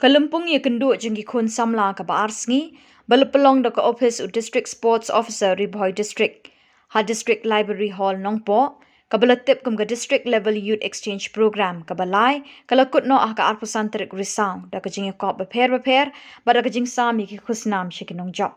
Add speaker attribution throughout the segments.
Speaker 1: Lympung ye Kynduh jengki khun Samla ka ba Sngi, balapalong da ka office u district sports officer ri Bhoi district, ha district library hall nongpo, ka balatip kum ka district level youth exchange program ka balai, kala Kut Noh ka arpusantarik risau, da ka jengki kop beper, ba da ka jeng sami ki khusnam shikinong job.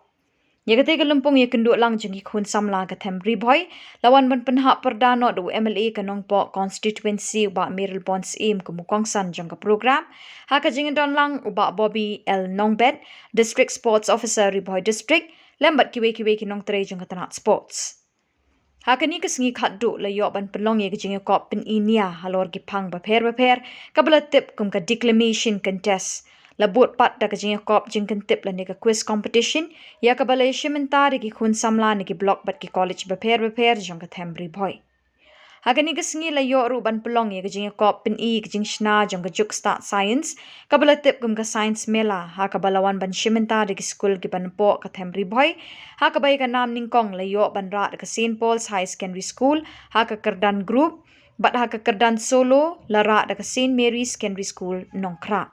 Speaker 1: Yagate ka Lympung ye Kynduh lang jengki khun Samla ka them ri Bhoi, lawan ban penhak perdana du MLA ka nongpo constituency ba Miril Bonds im ka mukongsan jeng ka program, ha ka jeng don lang uba Bobby L Nongbet, district sports officer ri Bhoi district, lembat kiwe ki nong tere jeng ka tanat sports. Ha ka ni ka Sngi khatdu la yo ban pelong ye ka jeng kop pen inia halor ki pang beper, ka balatip kum ka declamation contest. Labut pat da ka jeng kop jeng kentip la ni ka quiz competition, ya ka balay shimentari ki khun Samla ni ki block bat ki college beper jeng ka them ri Bhoi. Ha ka ni ka Sngi la yo ru ban pelong ye ka jeng kop pen i ka jeng shna jeng ka juk start science, ka balatip kum ka science mela, ha ka balawan ban shimentari ki school ki ban po ka them ri Bhoi, ha ka bay ka nam ningkong la yo ban rat ka St. Paul's High Secondary School, ha ka kerdan group, bat ha ka kerdan solo la rat ka St. Mary's Secondary School Nongkra.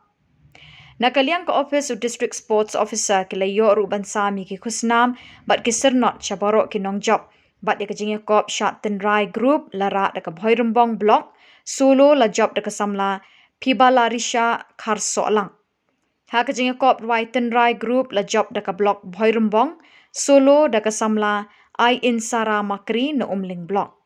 Speaker 1: Nakaliang ka office u district sports officer ki layo ru ban sami ki khusnam bat ki sernot chabaro ki nong job bat de ka jing kop shat tenrai group la ra de ka Bhoi Rembong block solo la job de ka Samla Pibala Risha Kharso lang. Ha ka jing kop rwai tenrai group la job de ka block Bhoi Rembong solo de ka Samla I Insara Makri na Umling block.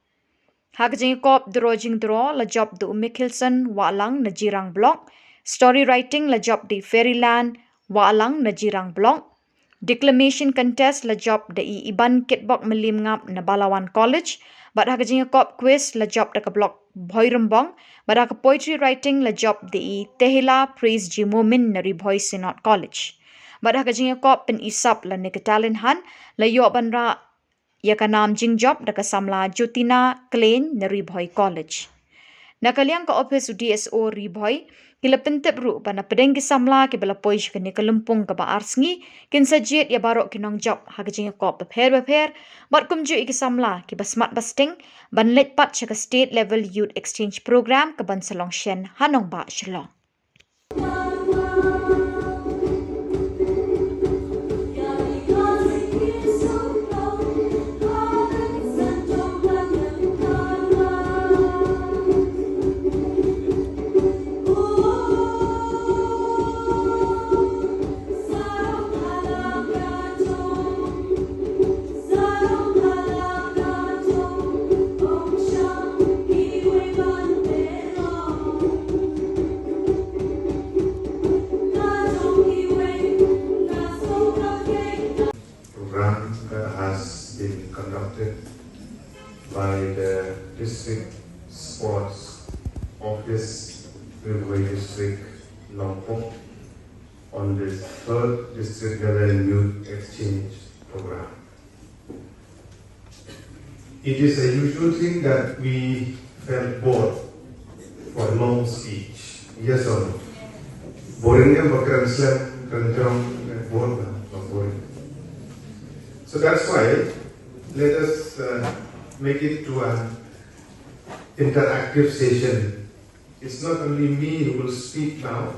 Speaker 1: Ha ka jing kop drojing draw la job de Mikkelson Walang na Jirang block. Story writing la job di Fairyland, Waalang na Jirang block. Declamation contest la job da i Iban Kitbok Melim Ngap na Balawan College. Bat ha ka jing kop quiz la job da ka block Bhoi Rembong. Bat ha ka poetry writing la job da i Tehila Praise Jimomin na ri Bhoi Synod College. Bat ha ka jing kop pen isap la ni ka talent han la yo ban ra ya ka nam jing job da ka Samla Jutina Klein na ri Bhoi College. Nakaliang ka office u DSO ri Bhoi, kila pentep ru pa na pedeng ki Samla ki bala poish ka ni ka Lympung ka ba Sngi, kin sajit ya barok ki nong job ha ka jing kop beper, bat kumju ki Samla ki basmat basting, ban let pat ka state level youth exchange program ka ban Salong Shen hanong ba Shillong.
Speaker 2: By the district sports office in Bhoi district Lympung on the third district level youth exchange program. It is a usual thing that we felt bored for a long speech. Yes or no? Boring and boring. So that's why let us make it to an interactive session. It's not only me who will speak now,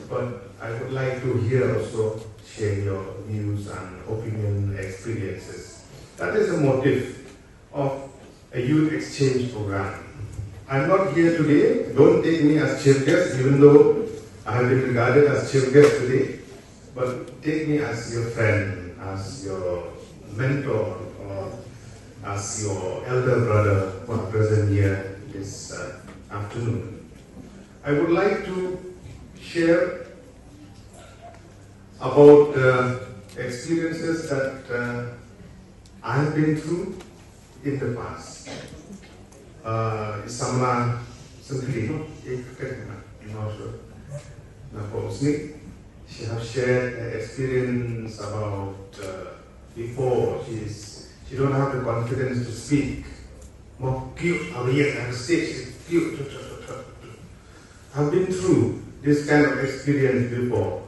Speaker 2: but I would like to hear also share your views and opinion experiences. That is the motive of a youth exchange program. I'm not here today, don't take me as chief guest, even though I have been regarded as chief guest today, but take me as your friend, as your mentor, or as your elder brother who are present here this afternoon. I would like to share about experiences that I have been through in the past. Samla Sngi, she has shared an experience about before she don't have the confidence to speak. More cute, and stage cute. I've been through this kind of experience before.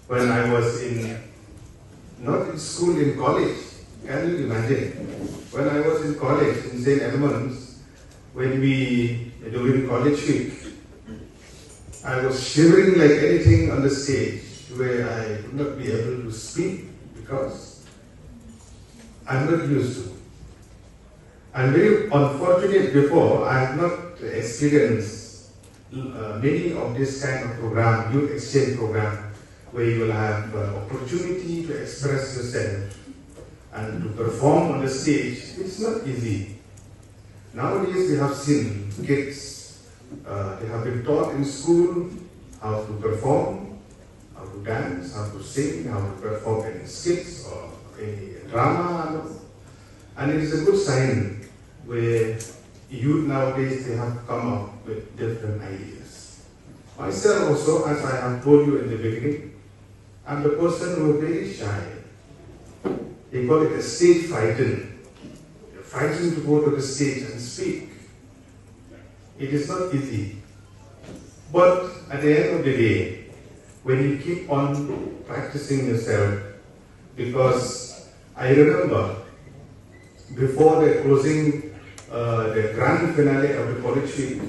Speaker 2: When I was not in school, in college. Can you imagine? When I was in college in St. Edmunds, during college week, I was shivering like anything on the stage where I would not be able to speak because I'm not used to. I'm very unfortunate before I have not experienced many of this kind of program, youth exchange program, where you will have opportunity to express yourself and to perform on the stage. It's not easy. Nowadays we have seen kids, they have been taught in school how to perform, how to dance, how to sing, how to perform any skits or any drama. And it is a good sign where youth nowadays, they have come up with different ideas. Myself also, as I have told you in the beginning, I'm the person who is very shy. They call it a stage frightened. You're frightened to go to the stage and speak. It is not easy. But at the end of the day, when you keep on practicing yourself, because I remember before the closing, the grand finale of the college week,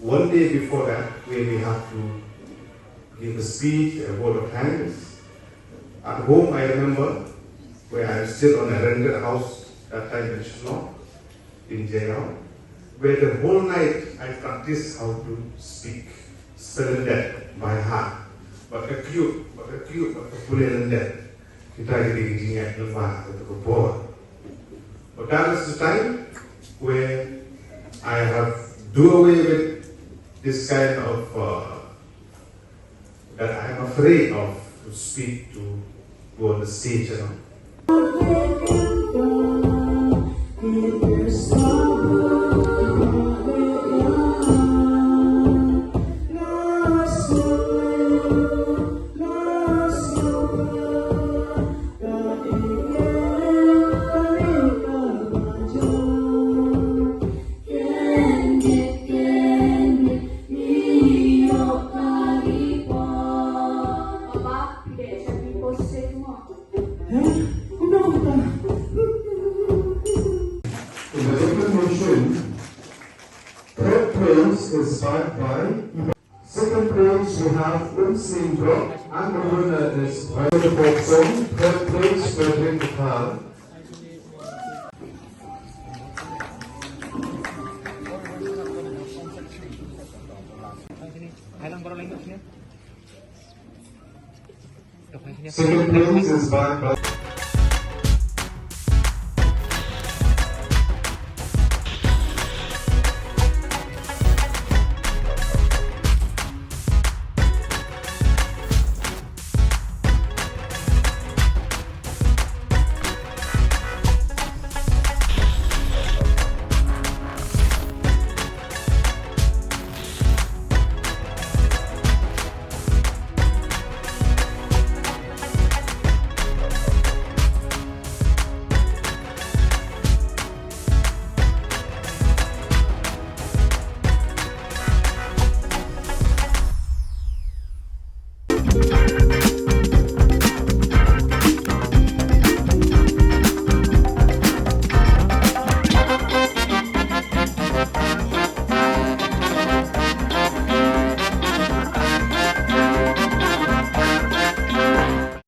Speaker 2: one day before that, where we have to give a speech, a vote of thanks. At home, I remember, where I was still on a rented house that time in Shillong, in jail, where the whole night I practiced how to speak, spelling that by heart. But a cute, pulian that. Kita jadi ingat lemah atau Khubor. But that was the time where I have do away with this kind of that I am afraid of to speak, to go on the stage and all.
Speaker 3: Second place we have Sngi and the winner is Bhoi the folk song. Third place Frederick the Pal. Second place is by